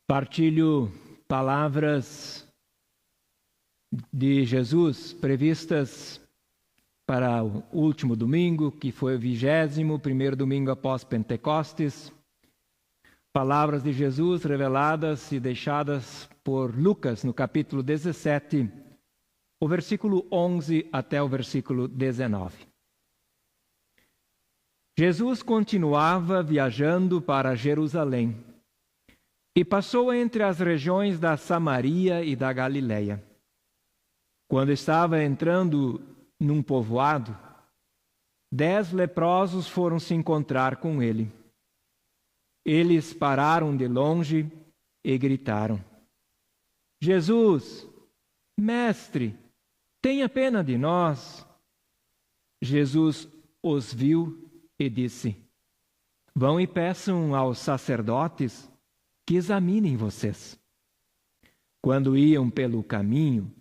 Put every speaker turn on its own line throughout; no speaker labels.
Partilho palavras de Jesus previstas para o último domingo, que foi o 21º domingo após Pentecostes. Palavras de Jesus reveladas e deixadas por Lucas no capítulo 17, o versículo 11 até o versículo 19. Jesus continuava viajando para Jerusalém e passou entre as regiões da Samaria e da Galileia. Quando estava entrando num povoado, 10 leprosos foram se encontrar com ele. Eles pararam de longe e gritaram: Jesus, mestre, tenha pena de nós. Jesus os viu e disse: vão e peçam aos sacerdotes que examinem vocês. Quando iam pelo caminho,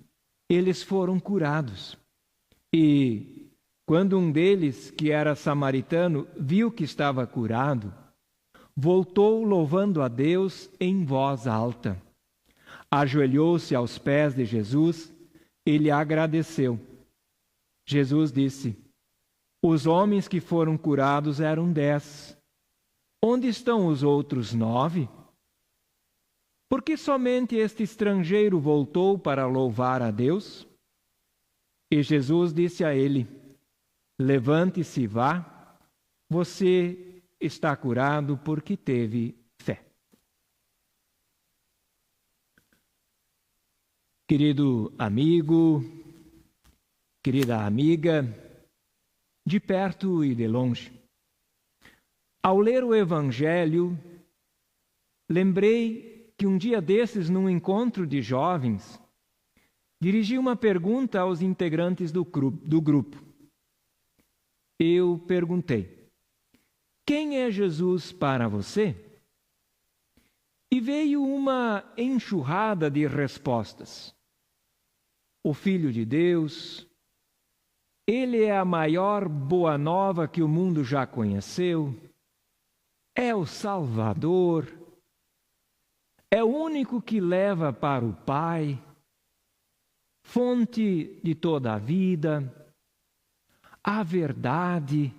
eles foram curados. E quando um deles, que era samaritano, viu que estava curado, voltou louvando a Deus em voz alta. Ajoelhou-se aos pés de Jesus e lhe agradeceu. Jesus disse: os homens que foram curados eram 10. Onde estão os outros 9? Por que somente este estrangeiro voltou para louvar a Deus? E Jesus disse a ele: levante-se e vá, você está curado porque teve fé. Querido amigo, querida amiga, de perto e de longe, ao ler o Evangelho, lembrei que um dia desses, num encontro de jovens, dirigi uma pergunta aos integrantes do grupo. Eu perguntei: quem é Jesus para você? E veio uma enxurrada de respostas. O Filho de Deus, Ele é a maior boa nova que o mundo já conheceu, é o Salvador, é o único que leva para o Pai, fonte de toda a vida, a verdade,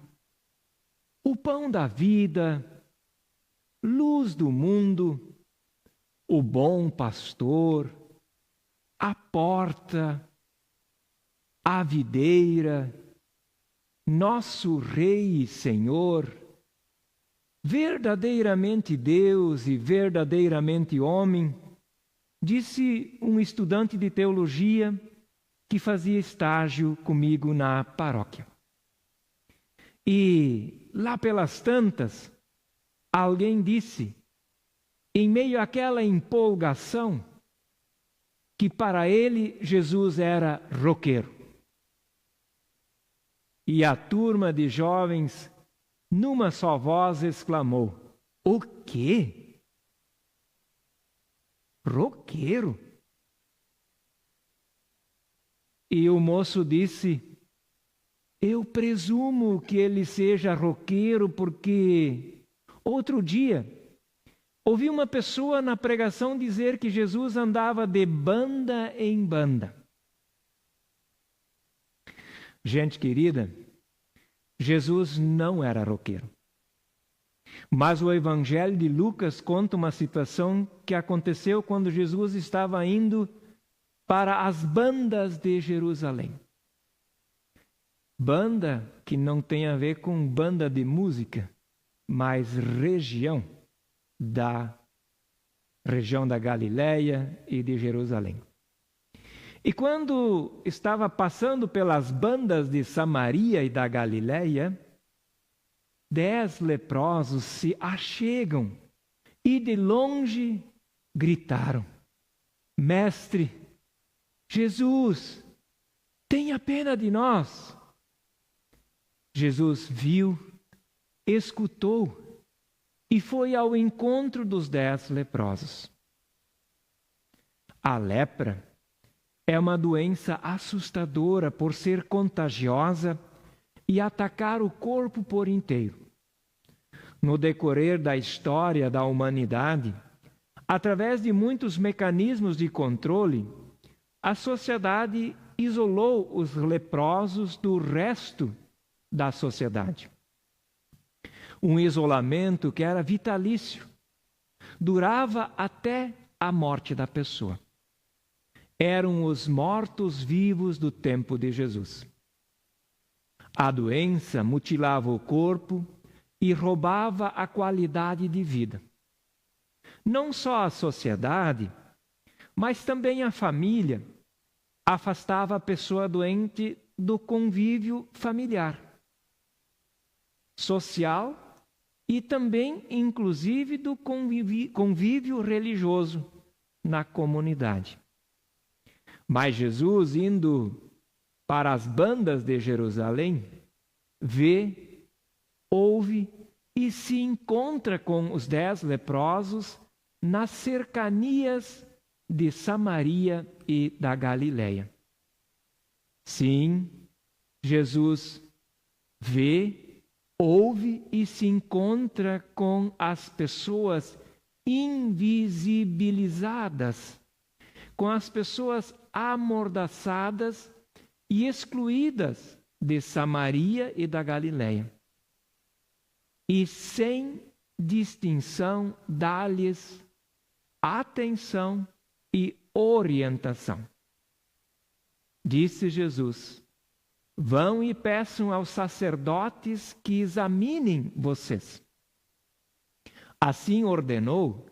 o pão da vida, luz do mundo, o bom pastor, a porta, a videira, nosso Rei e Senhor, verdadeiramente Deus e verdadeiramente homem, disse um estudante de teologia que fazia estágio comigo na paróquia. E lá pelas tantas, alguém disse, em meio àquela empolgação, que para ele Jesus era roqueiro. E a turma de jovens, numa só voz, exclamou: o quê? Roqueiro? E o moço disse: eu presumo que ele seja roqueiro porque outro dia ouvi uma pessoa na pregação dizer que Jesus andava de banda em banda. Gente querida, Jesus não era roqueiro. Mas o Evangelho de Lucas conta uma situação que aconteceu quando Jesus estava indo para as bandas de Jerusalém. Banda que não tem a ver com banda de música, mas região da Galileia e de Jerusalém. E quando estava passando pelas bandas de Samaria e da Galileia, 10 leprosos se achegam e de longe gritaram: mestre, Jesus, tenha pena de nós. Jesus viu, escutou e foi ao encontro dos 10 leprosos. A lepra é uma doença assustadora por ser contagiosa e atacar o corpo por inteiro. No decorrer da história da humanidade, Através de muitos mecanismos de controle, a sociedade isolou os leprosos do resto da sociedade. Um isolamento que era vitalício, durava até a morte da pessoa. Eram os mortos-vivos do tempo de Jesus. A doença mutilava o corpo e roubava a qualidade de vida. Não só a sociedade, mas também a família afastava a pessoa doente do convívio familiar, social e também, inclusive, do convívio religioso na comunidade. Mas Jesus, indo para as bandas de Jerusalém, vê, ouve e se encontra com os 10 leprosos nas cercanias de Samaria e da Galileia. Sim, Jesus vê, ouve e se encontra com as pessoas invisibilizadas, com as pessoas amordaçadas e excluídas de Samaria e da Galileia. E sem distinção dá-lhes atenção e orientação. Disse Jesus: vão e peçam aos sacerdotes que examinem vocês. Assim ordenou,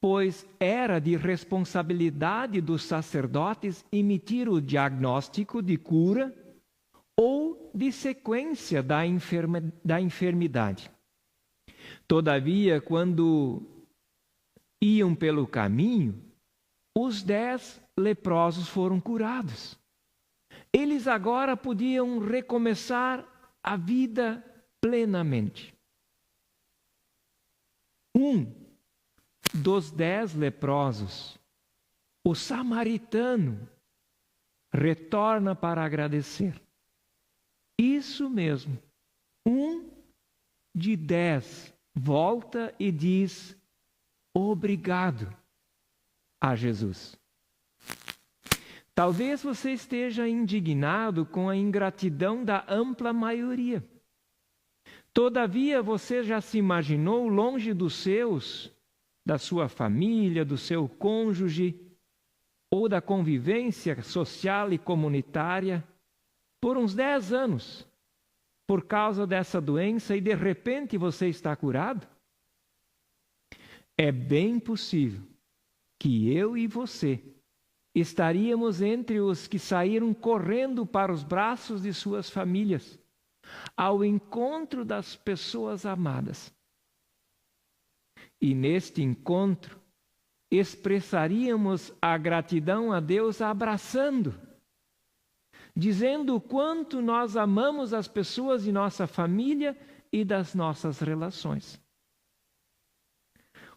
pois era de responsabilidade dos sacerdotes emitir o diagnóstico de cura ou de sequência da enfermidade. Todavia, quando iam pelo caminho, os 10 leprosos foram curados. Eles agora podiam recomeçar a vida plenamente. Um dos 10 leprosos, o samaritano, retorna para agradecer. Isso mesmo, um de 10 volta e diz obrigado a Jesus. Talvez você esteja indignado com a ingratidão da ampla maioria. Todavia, você já se imaginou longe dos seus, da sua família, do seu cônjuge, ou da convivência social e comunitária, por uns 10 anos, por causa dessa doença, e de repente você está curado? É bem possível que eu e você estaríamos entre os que saíram correndo para os braços de suas famílias, ao encontro das pessoas amadas. E neste encontro, expressaríamos a gratidão a Deus abraçando, dizendo o quanto nós amamos as pessoas de nossa família e das nossas relações.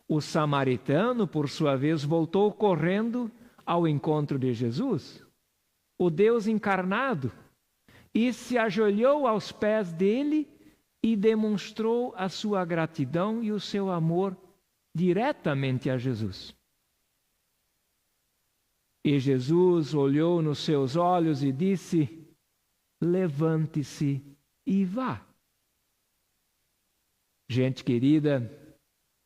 O samaritano, por sua vez, voltou correndo ao encontro de Jesus, o Deus encarnado, e se ajoelhou aos pés dele e demonstrou a sua gratidão e o seu amor diretamente a Jesus. E Jesus olhou nos seus olhos e disse: levante-se e vá. Gente querida,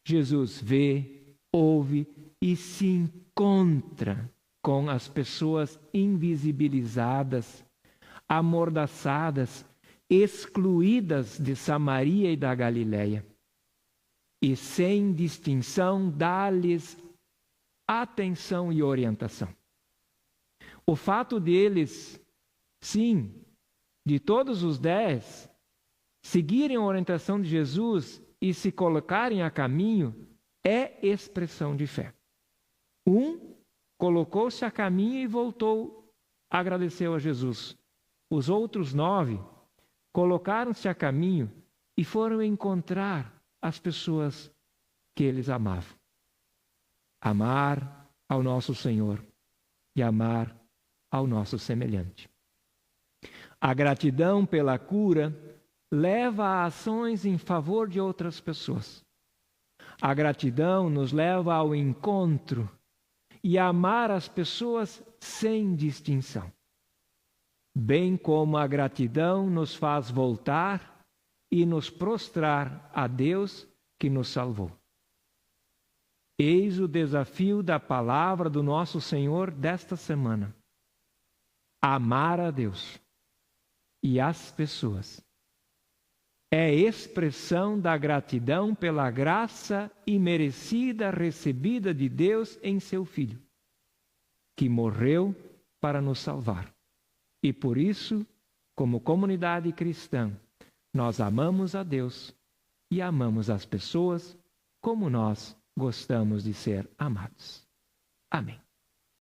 Jesus vê, ouve e se encontra com as pessoas invisibilizadas, amordaçadas, excluídas de Samaria e da Galileia. E sem distinção dá-lhes atenção e orientação. O fato deles, sim, de todos os 10, seguirem a orientação de Jesus e se colocarem a caminho, é expressão de fé. Um colocou-se a caminho e voltou, agradeceu a Jesus. Os outros 9 colocaram-se a caminho e foram encontrar as pessoas que eles amavam. Amar ao nosso Senhor e amar ao nosso semelhante. A gratidão pela cura leva a ações em favor de outras pessoas. A gratidão nos leva ao encontro e a amar as pessoas sem distinção. Bem como a gratidão nos faz voltar e nos prostrar a Deus que nos salvou. Eis o desafio da palavra do nosso Senhor desta semana: amar a Deus e as pessoas. É expressão da gratidão pela graça imerecida recebida de Deus em seu Filho, que morreu para nos salvar. E por isso, como comunidade cristã, nós amamos a Deus e amamos as pessoas como nós gostamos de ser amados. Amém.